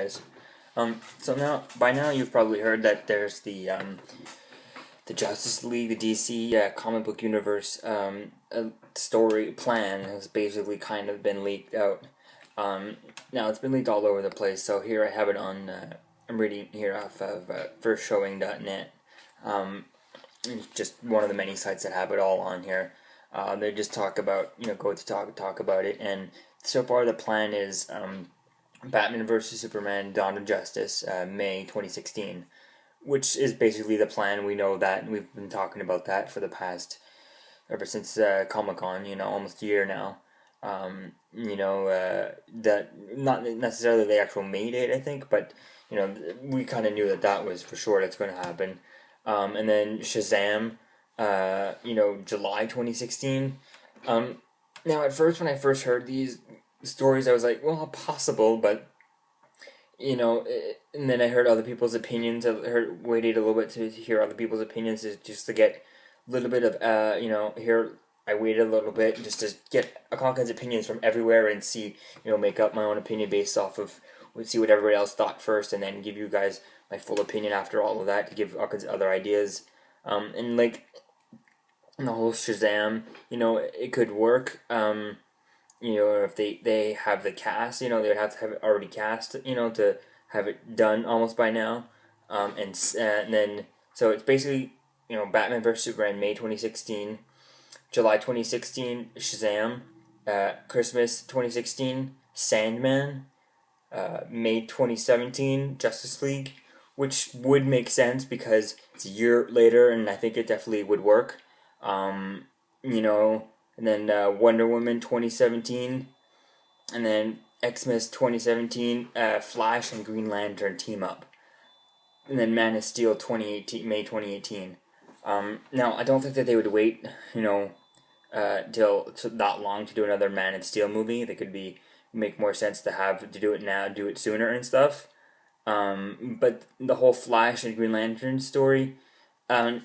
guys. So now, by now, you've probably heard that there's the Justice League, the DC comic book universe story plan has basically kind of been leaked out. Now it's been leaked all over the place. So here I have it on. I'm reading here off of firstshowing.net. It's just one of the many sites that have it all on here. They just talk about go to talk about it, and so far the plan is Batman vs Superman: Dawn of Justice, May 2016, which is basically the plan. We know that, and we've been talking about that for the past ever since Comic-Con. Almost a year now. That not necessarily the actual May date, I think, but we kind of knew that was for sure that's going to happen. And then Shazam, July 2016. Now, at first, when I first heard these stories, I was like, well, possible, but, and then I heard other people's opinions. Waited a little bit to hear other people's opinions just to get a little bit of, I waited a little bit just to get all kinds of opinions from everywhere and see, make up my own opinion based off of, see what everybody else thought first, and then give you guys my full opinion after all of that to give all kinds of other ideas. And like the whole Shazam, it could work. If they have the cast, they would have to have it already cast, to have it done almost by now. And then so it's basically Batman vs Superman, May 2016, July 2016 Shazam, Christmas 2016 Sandman, May 2017 Justice League, which would make sense because it's a year later, and I think it definitely would work. And then Wonder Woman 2017, and then Xmas 2017, Flash and Green Lantern team up, and then Man of Steel 2018, May 2018. Now I don't think that they would wait, till that long to do another Man of Steel movie. They could make more sense to do it now, do it sooner and stuff. But the whole Flash and Green Lantern story, I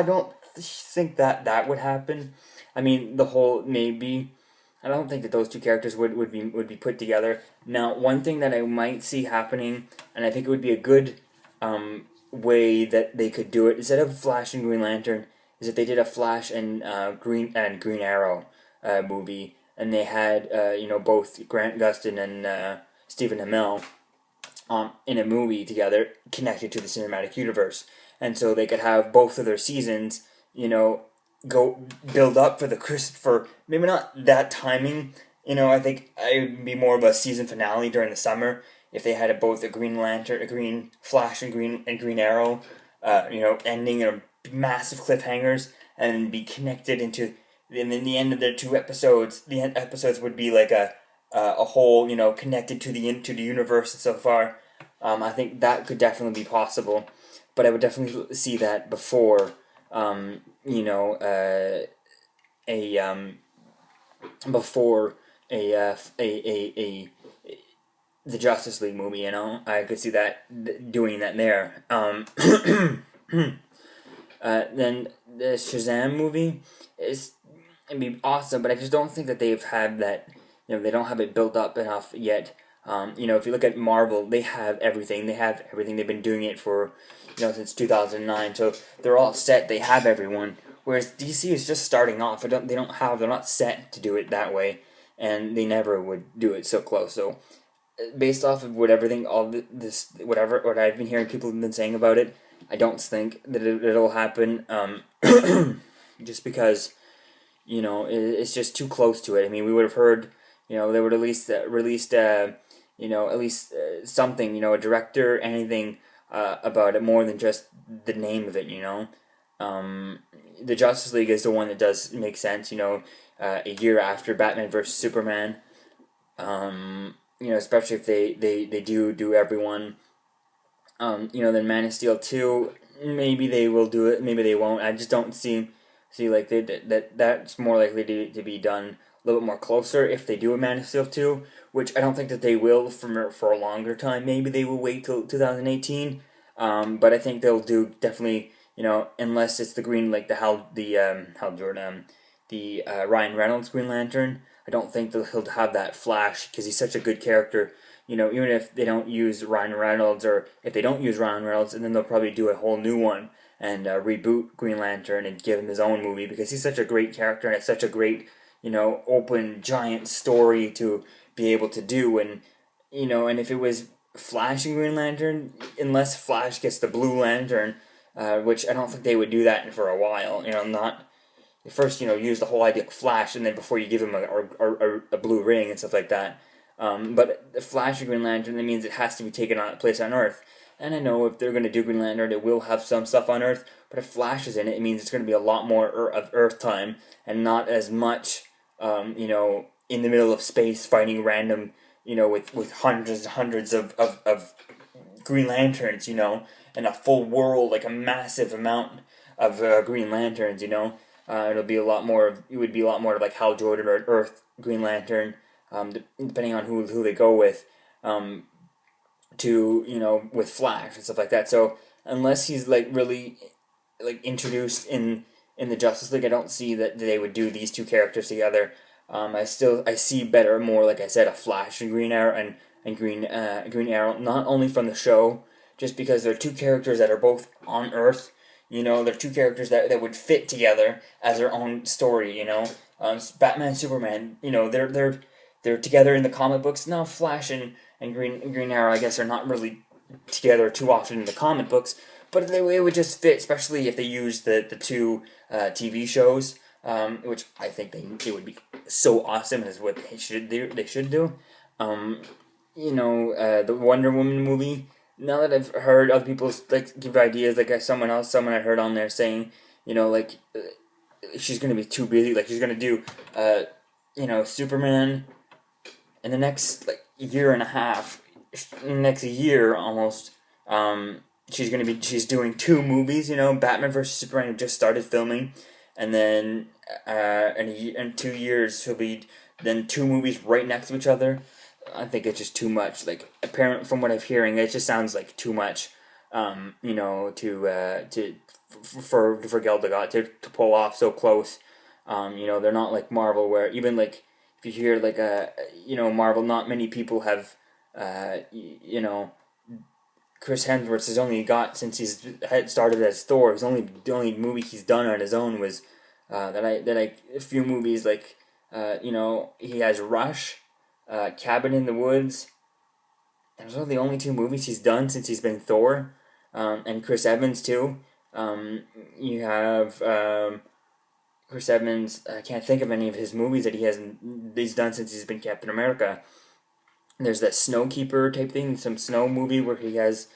don't think that would happen. I mean, I don't think that those two characters would be put together. Now, one thing that I might see happening, and I think it would be a good way that they could do it instead of Flash and Green Lantern, is if they did a Flash and Green Arrow movie, and they had both Grant Gustin and Stephen Amell in a movie together connected to the cinematic universe, and so they could have both of their seasons go build up for maybe not that timing. I think it would be more of a season finale during the summer if they had both a Green Lantern, a Green Flash, and Green Arrow, ending in massive cliffhangers and be connected into. And then the end of the two episodes, the episodes would be like a whole, connected to the universe so far. I think that could definitely be possible, but I would definitely see that before, the Justice League movie. I could see that doing that there. Then the Shazam movie it'd be awesome, but I just don't think that they've had that. They don't have it built up enough yet. If you look at Marvel, they have everything. They've been doing it for, since 2009. So they're all set. They have everyone. Whereas DC is just starting off. They're not set to do it that way, and they never would do it so close. So, based off of what I've been hearing people have been saying about it, I don't think that it'll happen. Just because, it's just too close to it. I mean, we would have heard. They would at least released at least something, a director, anything about it more than just the name of it, The Justice League is the one that does make sense, a year after Batman vs. Superman, especially if they do everyone. Then Man of Steel 2, maybe they will do it, maybe they won't. I just don't see like that's more likely to be done a little bit more closer if they do a Man of Steel 2, which I don't think that they will for a longer time. Maybe they will wait till 2018, but I think they'll do definitely, unless it's the Ryan Reynolds Green Lantern. I don't think that he'll have that Flash because he's such a good character, even if they don't use Ryan Reynolds, or if they don't use Ryan Reynolds, and then they'll probably do a whole new one and reboot Green Lantern and give him his own movie, because he's such a great character, and it's such a great, open giant story to be able to do. And and if it was Flash and Green Lantern, unless Flash gets the Blue Lantern, which I don't think they would do that for a while. Not first, use the whole idea of Flash, and then before you give him a blue ring and stuff like that. But the Flash and Green Lantern, that means it has to be taken on place on Earth. And I know if they're going to do Green Lantern, it will have some stuff on Earth. But if Flash is in it, it means it's going to be a lot more of Earth time, and not as much, in the middle of space fighting random, with hundreds and hundreds of Green Lanterns, and a full world, like a massive amount of Green Lanterns, it'll be a lot more. It would be a lot more like Hal Jordan or Earth Green Lantern, depending on who they go with, with Flash and stuff like that. So unless he's like really like introduced in the Justice League, I don't see that they would do these two characters together. I see better, more like I said, a Flash and Green Arrow and Green Arrow, not only from the show, just because they're two characters that are both on Earth. They're two characters that would fit together as their own story. Batman, Superman. They're together in the comic books. Now Flash and Green Arrow, I guess, are not really together too often in the comic books, but it would just fit, especially if they use the two TV shows, which I think it would be so awesome, and is what they should do. The Wonder Woman movie. Now that I've heard other people give ideas, someone I heard on there saying, she's gonna be too busy. Like she's gonna do, Superman in the next year and a half, next year almost. She's doing two movies. Batman vs Superman, who just started filming, and then in 2 years she'll be then two movies right next to each other. I think it's just too much. Apparent from what I'm hearing, it just sounds like too much. For Gal Gadot to pull off so close. They're not like Marvel, where even if you hear Marvel, not many people have Chris Hemsworth has only got, since he's had started as Thor. The only movie he's done on his own was a few movies he has Rush, Cabin in the Woods. Those are the only two movies he's done since he's been Thor, and Chris Evans too. You have Chris Evans. I can't think of any of his movies that he's done since he's been Captain America. There's that Snowkeeper type thing, some snow movie where he's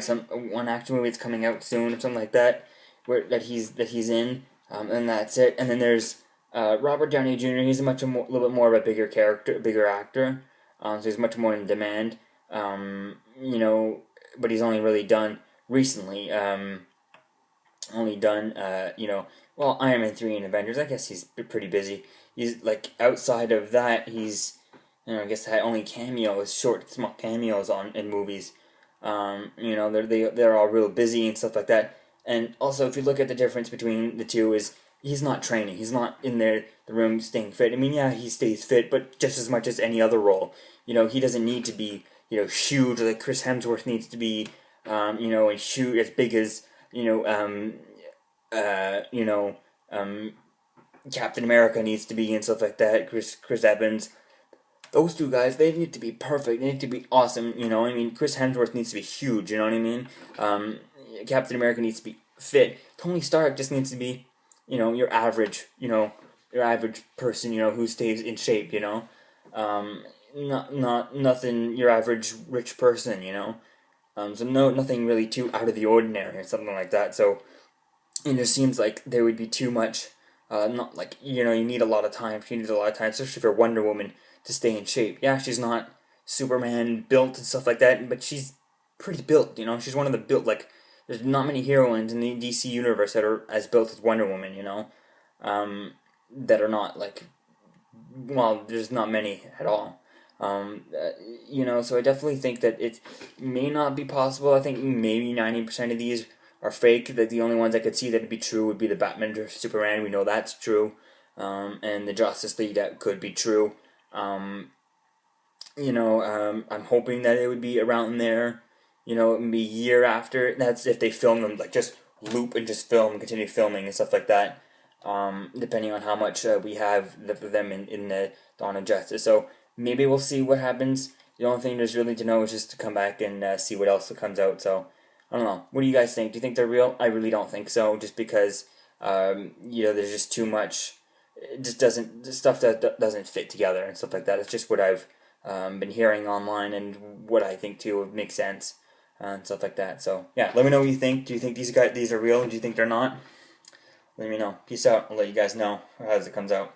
some one action movie that's coming out soon or something like that, that he's in, and that's it. And then there's Robert Downey Jr. He's little bit more of a bigger character, bigger actor, so he's much more in demand. But he's only really done recently. Iron Man 3 and Avengers. I guess he's pretty busy. He's outside of that, he's I guess had only cameos, short, small cameos in movies. They're all real busy and stuff like that. And also, if you look at the difference between the two, is he's not training. He's not in the room staying fit. I mean, yeah, he stays fit, but just as much as any other role. He doesn't need to be, huge like Chris Hemsworth needs to be, and shoot as big as, Captain America needs to be and stuff like that. Chris Evans. Those two guys, they need to be perfect. They need to be awesome. Chris Hemsworth needs to be huge. You know what I mean? Captain America needs to be fit. Tony Stark just needs to be, your average. Your average person. Who stays in shape. Not nothing. Your average rich person. So nothing really too out of the ordinary or something like that. So it just seems like there would be too much. Not you need a lot of time. She needs a lot of time, especially for Wonder Woman, to stay in shape. Yeah, she's not Superman built and stuff like that, but she's pretty built. She's one of the built. There's not many heroines in the DC universe that are as built as Wonder Woman. That are not there's not many at all. So I definitely think that it may not be possible. I think maybe 90% of these are fake. That the only ones I could see that would be true would be the Batman or Superman. We know that's true. And the Justice League, that could be true. I'm hoping that it would be around there. Maybe a year after. That's if they film them, like just loop and just film, continue filming and stuff like that. Depending on how much we have of them in the Dawn of Justice. So maybe we'll see what happens. The only thing there's really to know is just to come back and see what else comes out. So I don't know. What do you guys think? Do you think they're real? I really don't think so. Just because there's just too much. It just doesn't the stuff that doesn't fit together and stuff like that. It's just what I've been hearing online and what I think too would make sense and stuff like that. So yeah, let me know what you think. Do you think these are real? Do you think they're not? Let me know. Peace out. I'll let you guys know as it comes out.